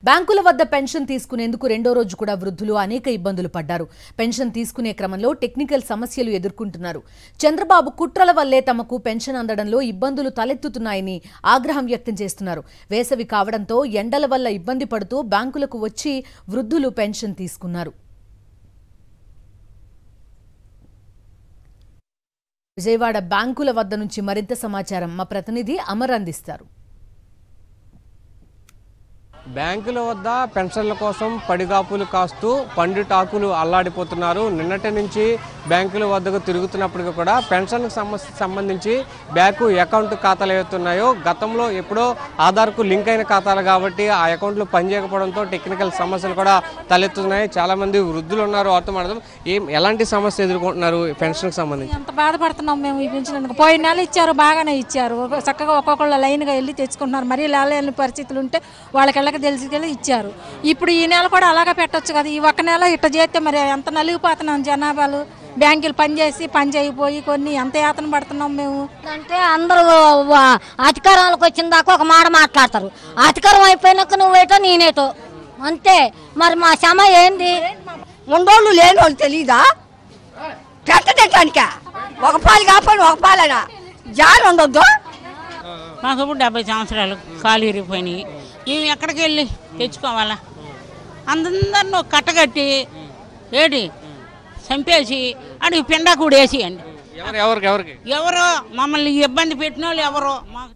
బ్యాంకుల వద్ద పెన్షన్ తీసుకునేందుకు రెండో రోజు కూడా వృద్ధులు అనేక ఇబ్బందులు పడ్డారు. పెన్షన్ తీసుకునే క్రమంలో టెక్నికల్ సమస్యలు ఎదుర్కొంటున్నారు. చంద్రబాబు కుట్రల వల్లే తమకు పెన్షన్ అందడంలో ఇబ్బందులు తలెత్తుతున్నాయని ఆగ్రహం వ్యక్తం చేస్తున్నారు. వేసవి కావడంతో ఎండల వల్ల ఇబ్బంది పడుతూ బ్యాంకులకు వచ్చి వృద్ధులు పెన్షన్ తీసుకున్నారు. విజయవాడ బ్యాంకుల వద్ద నుంచి మరింత సమాచారం మా ప్రతినిధి అమర్ అందిస్తారు. బ్యాంకుల వద్ద పెన్షన్ల కోసం పడిగాపులు కాస్తూ పండిటాకులు అల్లాడిపోతున్నారు. నిన్నటి నుంచి బ్యాంకుల వద్దకు తిరుగుతున్నప్పటికీ కూడా పెన్షన్కు సంబంధించి బ్యాంకు అకౌంట్ ఖాతాలు ఏవైతున్నాయో గతంలో ఎప్పుడో ఆధార్కు లింక్ అయిన ఖాతాలు కాబట్టి ఆ అకౌంట్లు పనిచేయకపోవడంతో టెక్నికల్ సమస్యలు కూడా తలెత్తున్నాయి. చాలా మంది వృద్ధులు ఉన్నారు. వారితో మాట్లాడదాం. ఎలాంటి సమస్య ఎదుర్కొంటున్నారు పెన్షన్కి సంబంధించి? ఎంత బాధపడుతున్నాం మేము ఈ పెన్షన్. పోయిన నెల ఇచ్చారు, బాగానే ఇచ్చారు, చక్కగా ఒక్కొక్కళ్ళు లైన్గా వెళ్ళి తెచ్చుకుంటున్నారు. మరీ లేని పరిస్థితులు ఉంటే వాళ్ళకి తెలిసికెళ్ళి ఇచ్చారు. ఇప్పుడు ఈ నెల కూడా అలాగే పెట్టొచ్చు కదా. ఈ ఒక్క నెల ఇట్లా చేస్తే మరి ఎంత నలిగిపోతున్నాం జనాభాలు. బ్యాంకులు పని చేయకపోయి కొన్ని ఎంత యాతన పడుతున్నాం మేము. అంటే అందరూ అధికారాలకు వచ్చిన దాకా ఒక మాట మాట్లాడతారు. అధికారం అయిపోయినాక నువ్వేటో నేనేటో అంతే. మరి మా శ్రమ ఏంది? ఉండోళ్ళు లేని వాళ్ళు తెలీదా? పెట్టడానికి ఒక పాలు కాపాడు ఒక పాలనా జాలి ఉండొద్దు. మాకు ఇప్పుడు 70 సంవత్సరాలు కాలు విరిగిపోయినాయి. మేము ఎక్కడికి వెళ్ళి తెచ్చుకోవాలా? అందరినో కట్టగట్టి ఏడి చంపేసి అడిగి పిండా కూడా వేసి అండి. ఎవరో మమ్మల్ని ఇబ్బంది పెట్టిన వాళ్ళు ఎవరో మాకు